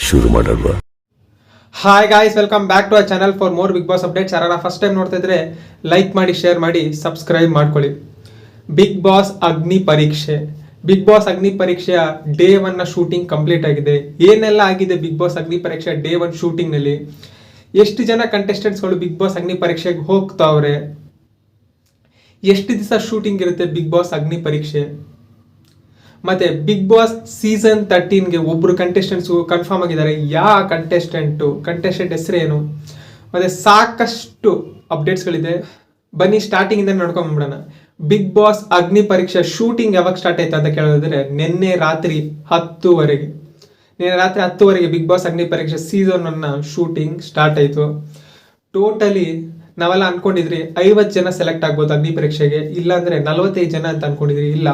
ಶುರು ಮಾಡಲ್ವಾ? Hi guys, welcome back to our channel for more Bigg Boss updates. ಯಾರು first time ನೋಡ್ತಾ ಇದ್ರೆ ಲೈಕ್ ಮಾಡಿ, ಶೇರ್ ಮಾಡಿ, ಸಬ್ಸ್ಕ್ರೈಬ್ ಮಾಡ್ಕೊಳ್ಳಿ. ಬಿಗ್ ಬಾಸ್ ಅಗ್ನಿ ಪರೀಕ್ಷೆ. ಬಿಗ್ ಬಾಸ್ ಅಗ್ನಿ ಪರೀಕ್ಷೆಯ ಡೇ 1 ಶೂಟಿಂಗ್ ಕಂಪ್ಲೀಟ್ ಆಗಿದೆ. ಏನೆಲ್ಲ ಆಗಿದೆ ಬಿಗ್ ಬಾಸ್ ಅಗ್ನಿ ಪರೀಕ್ಷೆ ಡೇ 1 ಶೂಟಿಂಗ್ ನಲ್ಲಿ? ಎಷ್ಟು ಜನ ಕಂಟೆಸ್ಟೆಂಟ್ಸ್ಗಳು ಬಿಗ್ ಬಾಸ್ ಅಗ್ನಿ ಪರೀಕ್ಷೆಗೆ ಹೋಗ್ತಾವ್ರೆ? ಎಷ್ಟು ದಿವಸ ಶೂಟಿಂಗ್ ಇರುತ್ತೆ ಬಿಗ್ ಬಾಸ್ ಅಗ್ನಿ ಪರೀಕ್ಷೆ? ಮತ್ತೆ ಬಿಗ್ ಬಾಸ್ ಸೀಸನ್ 13ಗೆ ಒಬ್ರು ಕಂಟೆಸ್ಟೆಂಟ್ಸ್ ಕನ್ಫರ್ಮ್ ಆಗಿದ್ದಾರೆ. ಯಾವ ಕಂಟೆಸ್ಟೆಂಟ್ ಹೆಸರೇನು? ಮತ್ತೆ ಸಾಕಷ್ಟು ಅಪ್ಡೇಟ್ಸ್ಗಳಿದೆ. ಬನ್ನಿ ಸ್ಟಾರ್ಟಿಂಗ್ ಇಂದ ನೋಡ್ಕೊಂಡ್ಬಿಡೋಣ. ಬಿಗ್ ಬಾಸ್ ಅಗ್ನಿ ಪರೀಕ್ಷೆ ಶೂಟಿಂಗ್ ಯಾವಾಗ ಸ್ಟಾರ್ಟ್ ಆಯ್ತು ಅಂತ ಕೇಳೋದ್ರೆ ನಿನ್ನೆ ರಾತ್ರಿ 10:10ವರೆಗೆ ಬಿಗ್ ಬಾಸ್ ಅಗ್ನಿ ಪರೀಕ್ಷೆ ಸೀಸನ್ 1 ಶೂಟಿಂಗ್ ಸ್ಟಾರ್ಟ್ ಆಯ್ತು. ಟೋಟಲಿ ನಾವೆಲ್ಲ ಅನ್ಕೊಂಡಿದ್ರಿ 50 ಜನ ಸೆಲೆಕ್ಟ್ ಆಗ್ಬೋದು ಅಗ್ನಿ ಪರೀಕ್ಷೆಗೆ, ಇಲ್ಲ ಅಂದ್ರೆ 45 ಜನ ಅಂತ ಅನ್ಕೊಂಡಿದ್ರಿ. ಇಲ್ಲ,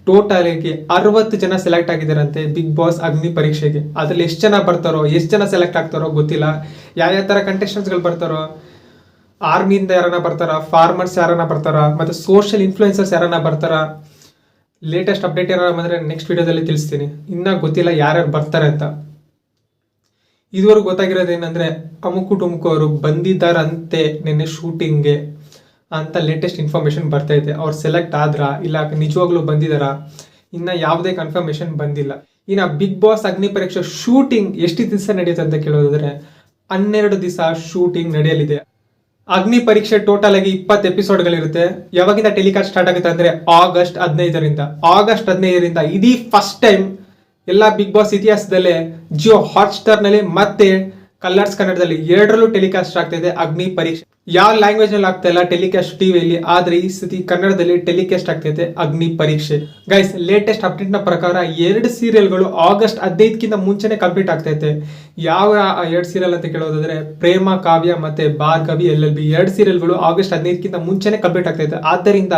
ಟೋಟಲ್ ಆಗಿ 60 ಜನ ಸೆಲೆಕ್ಟ್ ಆಗಿದಾರಂತೆ ಬಿಗ್ ಬಾಸ್ ಅಗ್ನಿ ಪರೀಕ್ಷೆಗೆ. ಅದ್ರಲ್ಲಿ ಎಷ್ಟು ಜನ ಬರ್ತಾರೋ, ಎಷ್ಟು ಜನ ಸೆಲೆಕ್ಟ್ ಆಗ್ತಾರೋ ಗೊತ್ತಿಲ್ಲ. ಯಾವ ತರ ಕಂಟೆಸ್ಟೆಂಟ್ಸ್ಗಳು ಬರ್ತಾರೋ, ಆರ್ಮಿಯಿಂದ ಯಾರನ್ನ ಬರ್ತಾರ, ಫಾರ್ಮರ್ಸ್ ಯಾರನ್ನ ಬರ್ತಾರ, ಮತ್ತೆ ಸೋಷಿಯಲ್ ಇನ್ಫ್ಲೂಯೆನ್ಸರ್ಸ್ ಯಾರನ್ನ ಬರ್ತಾರ. ಲೇಟೆಸ್ಟ್ ಅಪ್ಡೇಟ್ ಏನಾರ ಬಂದ್ರೆ ನೆಕ್ಸ್ಟ್ ವಿಡಿಯೋದಲ್ಲಿ ತಿಳಿಸ್ತೀನಿ. ಇನ್ನ ಗೊತ್ತಿಲ್ಲ ಯಾರ್ಯಾರು ಬರ್ತಾರೆ ಅಂತ. ಇದುವರೆಗೂ ಗೊತ್ತಾಗಿರೋದು ಏನಂದ್ರೆ ಅಮುಕು ಟುಮುಕು ಅವರು ಬಂದಿದ್ದಾರಂತೆ ನಿನ್ನೆ ಶೂಟಿಂಗ್ಗೆ ಅಂತ ಲೇಟೆಸ್ಟ್ ಇನ್ಫಾರ್ಮೇಶನ್ ಬರ್ತಾ ಇದೆ. ಅವ್ರು ಸೆಲೆಕ್ಟ್ ಆದ್ರ ಇಲ್ಲ ನಿಜವಾಗ್ಲೂ ಬಂದಿದಾರ, ಇನ್ನ ಯಾವುದೇ ಕನ್ಫರ್ಮೇಶನ್ ಬಂದಿಲ್ಲ. ಇನ್ನ ಬಿಗ್ ಬಾಸ್ ಅಗ್ನಿ ಪರೀಕ್ಷೆ ಶೂಟಿಂಗ್ ಎಷ್ಟು ದಿವಸ ನಡೆಯುತ್ತೆ ಅಂತ ಕೇಳೋದಾದ್ರೆ 12 ದಿವಸ ಶೂಟಿಂಗ್ ನಡೆಯಲಿದೆ. ಅಗ್ನಿ ಪರೀಕ್ಷೆ ಟೋಟಲ್ ಆಗಿ 20 ಎಪಿಸೋಡ್ಗಳಿರುತ್ತೆ. ಯಾವಾಗಿಂದ ಟೆಲಿಕಾಸ್ಟ್ ಸ್ಟಾರ್ಟ್ ಆಗುತ್ತೆ ಅಂದ್ರೆ ಆಗಸ್ಟ್ 15ರಿಂದ ಇಡೀ ಫಸ್ಟ್ ಟೈಮ್ ಎಲ್ಲ ಬಿಗ್ ಬಾಸ್ ಇತಿಹಾಸದಲ್ಲೇ ಜಿಯೋ ಹಾಟ್ಸ್ಟಾರ್ ನಲ್ಲಿ ಮತ್ತೆ ಕಲರ್ಸ್ ಕನ್ನಡದಲ್ಲಿ ಎರಡರಲ್ಲೂ ಟೆಲಿಕಾಸ್ಟ್ ಆಗ್ತಾ ಇದೆ ಅಗ್ನಿ ಪರೀಕ್ಷೆ. ಯಾವ ಲ್ಯಾಂಗ್ವೇಜ್ ನಲ್ಲಿ ಆಗ್ತಾ ಇಲ್ಲ ಟೆಲಿಕಾಸ್ಟ್ ಟಿವಿಯಲ್ಲಿ, ಆದ್ರೆ ಈ ಸತಿ ಕನ್ನಡದಲ್ಲಿ ಟೆಲಿಕಾಸ್ಟ್ ಆಗ್ತೈತೆ ಅಗ್ನಿ ಪರೀಕ್ಷೆ. ಗೈಸ್, ಲೇಟೆಸ್ಟ್ ಅಪ್ಡೇಟ್ ನ ಪ್ರಕಾರ 2 ಸೀರಿಯಲ್ಗಳು ಆಗಸ್ಟ್ 15ಕ್ಕಿಂತ ಮುಂಚೆನೆ ಕಂಪ್ಲೀಟ್ ಆಗ್ತೈತೆ. ಯಾವ 2 ಸೀರಿಯಲ್ ಅಂತ ಕೇಳೋದಾದ್ರೆ ಪ್ರೇಮ ಕಾವ್ಯ ಮತ್ತೆ ಭಾರ್ಗವಿ LLB 2 ಸೀರಿಯಲ್ಗಳು ಆಗಸ್ಟ್ 15ಕ್ಕಿಂತ ಮುಂಚೆನೆ ಕಂಪ್ಲೀಟ್ ಆಗ್ತೈತೆ. ಆದ್ದರಿಂದ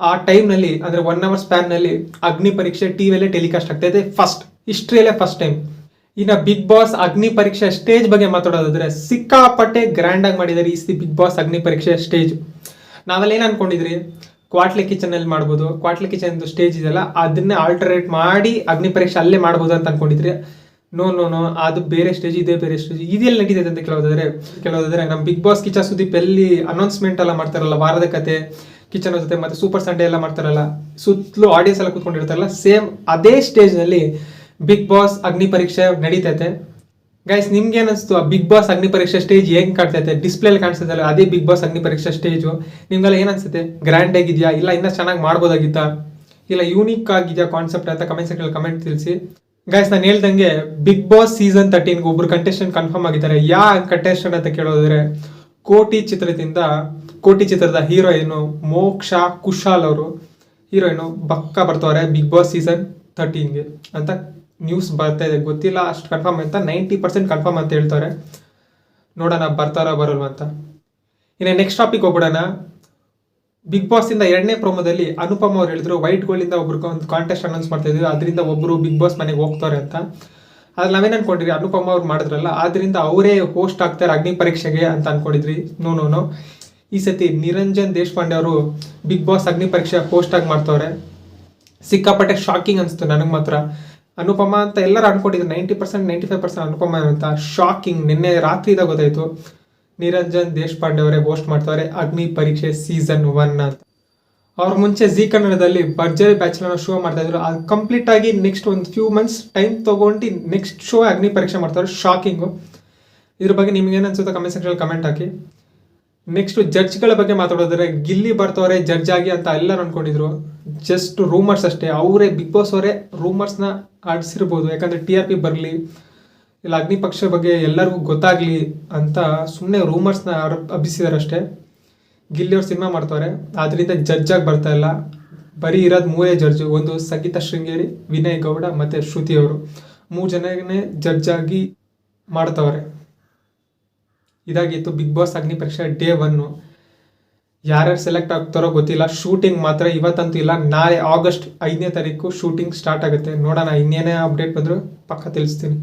ಆ ಟೈಮ್ ನಲ್ಲಿ ಅಂದ್ರೆ 1 hour ಸ್ಪ್ಯಾನ್ ನಲ್ಲಿ ಅಗ್ನಿ ಪರೀಕ್ಷೆ ಟಿವಿಯಲ್ಲೇ ಟೆಲಿಕಾಸ್ಟ್ ಆಗ್ತೈತೆ. ಹಿಸ್ಟ್ರಿಯಲ್ಲೇ ಫಸ್ಟ್ ಟೈಮ್. ಇನ್ನ ಬಿಗ್ ಬಾಸ್ ಅಗ್ನಿ ಪರೀಕ್ಷೆ ಸ್ಟೇಜ್ ಬಗ್ಗೆ ಮಾತಾಡೋದಾದ್ರೆ ಸಿಕ್ಕಾಪಟ್ಟೆ ಗ್ರ್ಯಾಂಡ್ ಆಗಿ ಮಾಡಿದ್ದಾರೆ ಈ ಬಿಗ್ ಬಾಸ್ ಅಗ್ನಿ ಪರೀಕ್ಷೆ ಸ್ಟೇಜ್. ನಾವೆಲ್ಲ ಏನ್ ಅನ್ಕೊಂಡಿದ್ರಿ, ಕ್ವಾಟ್ಲೆ ಕಿಚನ್ ಅಲ್ಲಿ ಮಾಡ್ಬೋದು, ಕ್ವಾಟ್ಲೆ ಕಿಚನ್ ಸ್ಟೇಜ್ ಇದೆಲ್ಲ ಅದನ್ನೇ ಆಲ್ಟರೇಟ್ ಮಾಡಿ ಅಗ್ನಿ ಪರೀಕ್ಷೆ ಅಲ್ಲೇ ಮಾಡ್ಬೋದು ಅಂತ ಅನ್ಕೊಂಡಿದ್ರಿ. ನೋ, ಅದು ಬೇರೆ ಸ್ಟೇಜ್, ಇದೇ ಬೇರೆ ಸ್ಟೇಜ್. ಇದೆಲ್ಲ ನಡೀತೈತೆ ಅಂತ ಕೇಳೋದಾದ್ರೆ ನಮ್ಮ ಬಿಗ್ ಬಾಸ್ ಕಿಚನ್ ಸುದೀಪ್ ಎಲ್ಲಿ ಅನೌನ್ಸ್ಮೆಂಟ್ ಎಲ್ಲ ಮಾಡ್ತಾರಲ್ಲ, ವಾರದ ಕತೆ ಕಿಚನ್ ಜೊತೆ ಮತ್ತೆ ಸೂಪರ್ ಸಂಡೇ ಎಲ್ಲ ಮಾಡ್ತಾರಲ್ಲ, ಸುತ್ತಲೂ ಆಡಿಯನ್ಸ್ ಎಲ್ಲ ಕೂತ್ಕೊಂಡಿರ್ತಾರಲ್ಲ, ಸೇಮ್ ಅದೇ ಸ್ಟೇಜ್ ನಲ್ಲಿ ಬಿಗ್ ಬಾಸ್ ಅಗ್ನಿ ಪರೀಕ್ಷೆ ನಡೀತೈತೆ. ಗೈಸ್, ನಿಮ್ಗೆ ಏನಿಸ್ತು ಬಿಗ್ ಬಾಸ್ ಅಗ್ನಿ ಪರೀಕ್ಷೆ ಸ್ಟೇಜ್ ಹೆಂಗ್ ಕಾಣ್ತೈತೆ? ಡಿಸ್ಪ್ಲೇ ಕಾಣಿಸ್ತೈತಲ್ಲ, ಅದೇ ಬಿಗ್ ಬಾಸ್ ಅಗ್ನಿ ಪರೀಕ್ಷೆ ಸ್ಟೇಜು. ನಿಮ್ಗೆಲ್ಲ ಏನ್ ಅನ್ಸುತ್ತೆ? ಗ್ರ್ಯಾಂಡ್ ಆಗಿದ್ಯಾ, ಇಲ್ಲ ಇನ್ನ ಚೆನ್ನಾಗಿ ಮಾಡ್ಬೋದಾಗಿತ್ತಾ, ಇಲ್ಲ ಯೂನಿಕ್ ಆಗಿದ್ಯಾ ಕಾನ್ಸೆಪ್ಟ್ ಅಂತ ಕಮೆಂಟ್ ಸೆಕ್ಷನ್ ಕಮೆಂಟ್ ತಿಳಿಸಿ. ಗೈಸ್, ನಾನು ಹೇಳ್ದಂಗೆ ಬಿಗ್ ಬಾಸ್ ಸೀಸನ್ 13 ಒಬ್ರು ಕಂಟೆಸ್ಟೆಂಟ್ ಕನ್ಫರ್ಮ್ ಆಗಿದ್ದಾರೆ. ಯಾ ಕಂಟೆಸ್ಟೆಂಟ್ ಅಂತ ಕೇಳೋದ್ರೆ ಕೋಟಿ ಚಿತ್ರದ ಹೀರೋಯಿನ್ ಮೋಕ್ಷಾ ಕುಶಾಲ್ ಅವರು ಹೀರೋಯಿನ್ ಬಕ್ಕ ಬರ್ತಾರೆ ಬಿಗ್ ಬಾಸ್ ಸೀಸನ್ 13ಗೆ ಅಂತ ನ್ಯೂಸ್ ಬರ್ತಾ ಇದೆ. ಗೊತ್ತಿಲ್ಲ ಅಷ್ಟು ಕನ್ಫರ್ಮ್ ಅಂತ, 90% ಕನ್ಫರ್ಮ್ ಅಂತ ಹೇಳ್ತಾರೆ. ನೋಡೋಣ ಬರ್ತಾರ ಬರಲ್ವ ಅಂತ. ಇನ್ನು ನೆಕ್ಸ್ಟ್ ಟಾಪಿಕ್ ಹೋಗ್ಬಿಡೋಣ. ಬಿಗ್ ಬಾಸ್ ಇಂದ 2ನೇ ಪ್ರೋಮೋದಲ್ಲಿ ಅನುಪಮ ಅವ್ರು ಹೇಳಿದ್ರು ವೈಟ್ ಗೋಲ್ಡ್ ಇಂದ ಒಬ್ರು ಒಂದು ಕಾಂಟೆಸ್ಟ್ ಅನೌನ್ಸ್ ಮಾಡ್ತಾ ಇದ್ರು, ಅದರಿಂದ ಒಬ್ರು ಬಿಗ್ ಬಾಸ್ ಮನೆಗೆ ಹೋಗ್ತಾರೆ ಅಂತ. ಅದ್ರಲ್ಲಿ ನಾವೇನ್ ಅನ್ಕೊಂಡಿದ್ರಿ, ಅನುಪಮ ಅವ್ರು ಮಾಡಿದ್ರಲ್ಲ ಆದ್ರಿಂದ ಅವರೇ ಹೋಸ್ಟ್ ಆಗ್ತಾರೆ ಅಗ್ನಿ ಪರೀಕ್ಷೆಗೆ ಅಂತ ಅನ್ಕೊಂಡಿದ್ರಿ. ನೋ, ಈ ಸತಿ ನಿರಂಜನ್ ದೇಶಪಾಂಡೆ ಅವರು ಬಿಗ್ ಬಾಸ್ ಅಗ್ನಿ ಪರೀಕ್ಷೆ ಹೋಸ್ಟ್ ಆಗಿ ಮಾಡ್ತವ್ರೆ. ಸಿಕ್ಕಾಪಟ್ಟೆ ಶಾಕಿಂಗ್ ಅನ್ಸ್ತು ನನಗೆ ಮಾತ್ರ. ಅನುಪಮ ಅಂತ ಎಲ್ಲರೂ ಅನ್ಕೊಂಡಿದ್ರು, 90% 95% ಅನುಪಮ ಅಂತ. ಶಾಕಿಂಗ್, ನಿನ್ನೆ ರಾತ್ರಿ ಗೊತ್ತಾಯ್ತು ನಿರಂಜನ್ ದೇಶಪಾಂಡೆ ಅವರೇ ಹೋಸ್ಟ್ ಮಾಡ್ತಾರೆ ಅಗ್ನಿ ಪರೀಕ್ಷೆ ಸೀಸನ್ 1 ಅಂತ. ಅವ್ರ ಮುಂಚೆ ಜಿ ಕನ್ನಡದಲ್ಲಿ ಭರ್ಜರಿ ಬ್ಯಾಚುಲರ್ ಶೋ ಮಾಡ್ತಾ ಇದ್ರು. ಅದು ಕಂಪ್ಲೀಟ್ ಆಗಿ ನೆಕ್ಸ್ಟ್ ಒಂದು ಫ್ಯೂ ಮಂತ್ಸ್ ಟೈಮ್ ತಗೊಂಡು ನೆಕ್ಸ್ಟ್ ಶೋ ಅಗ್ನಿ ಪರೀಕ್ಷೆ ಮಾಡ್ತಾರೆ. ಶಾಕಿಂಗು. ಇದ್ರ ಬಗ್ಗೆ ನಿಮ್ಗೆ ಏನು ಅನ್ಸುತ್ತೆ ಕಮೆಂಟ್ ಸೆಕ್ಷನ್ ಕಮೆಂಟ್ ಹಾಕಿ. ನೆಕ್ಸ್ಟ್ ಜಡ್ಜ್ಗಳ ಬಗ್ಗೆ ಮಾತಾಡೋದ್ರೆ ಗಿಲ್ಲಿ ಬರ್ತವ್ರೆ ಜಡ್ಜ್ ಆಗಿ ಅಂತ ಎಲ್ಲರೂ ಅನ್ಕೊಂಡಿದ್ರು. ಜಸ್ಟ್ ರೂಮರ್ಸ್ ಅಷ್ಟೇ. ಅವರೇ ಬಿಗ್ ಬಾಸ್ ಅವರೇ ರೂಮರ್ಸ್ನ ಆಡಿಸಿರ್ಬೋದು, ಯಾಕಂದ್ರೆ TRP ಬರಲಿ, ಇಲ್ಲ ಅಗ್ನಿ ಪಕ್ಷ ಬಗ್ಗೆ ಎಲ್ಲರಿಗೂ ಗೊತ್ತಾಗ್ಲಿ ಅಂತ ಸುಮ್ಮನೆ ರೂಮರ್ಸ್ನ ಹಬ್ಬಿಸಿದಾರೆ ಅಷ್ಟೇ. ಗಿಲ್ಲಿ ಅವ್ರು ಸಿನಿಮಾ ಮಾಡ್ತವ್ರೆ, ಆದ್ರಿಂದ ಜಡ್ಜ್ ಆಗಿ ಬರ್ತಾ ಇಲ್ಲ. ಬರೀ ಇರೋದು 3 ಜಡ್ಜು, ಒಂದು ಸಂಗೀತ ಶೃಂಗೇರಿ, ವಿನಯ್ ಗೌಡ ಮತ್ತೆ ಶ್ರುತಿ ಅವರು. 3 ಜನನೇ ಜಡ್ಜ್ ಆಗಿ ಮಾಡ್ತವ್ರೆ. ಇದಾಗಿತ್ತು ಬಿಗ್ ಬಾಸ್ ಅಗ್ನಿ ಪರೀಕ್ಷೆ ಡೇ 1. ಯಾರ್ಯಾರು ಸೆಲೆಕ್ಟ್ ಆಗ್ತಾರೋ ಗೊತ್ತಿಲ್ಲ. ಶೂಟಿಂಗ್ ಮಾತ್ರ ಇವತ್ತಂತೂ ಇಲ್ಲ, ನಾಳೆ ಆಗಸ್ಟ್ 5ನೇ ತಾರೀಕು ಶೂಟಿಂಗ್ ಸ್ಟಾರ್ಟ್ ಆಗುತ್ತೆ. ನೋಡೋಣ, ಇನ್ನೇನೇ ಅಪ್ಡೇಟ್ ಬಂದರೂ ಪಕ್ಕ ತಿಳಿಸ್ತೀನಿ.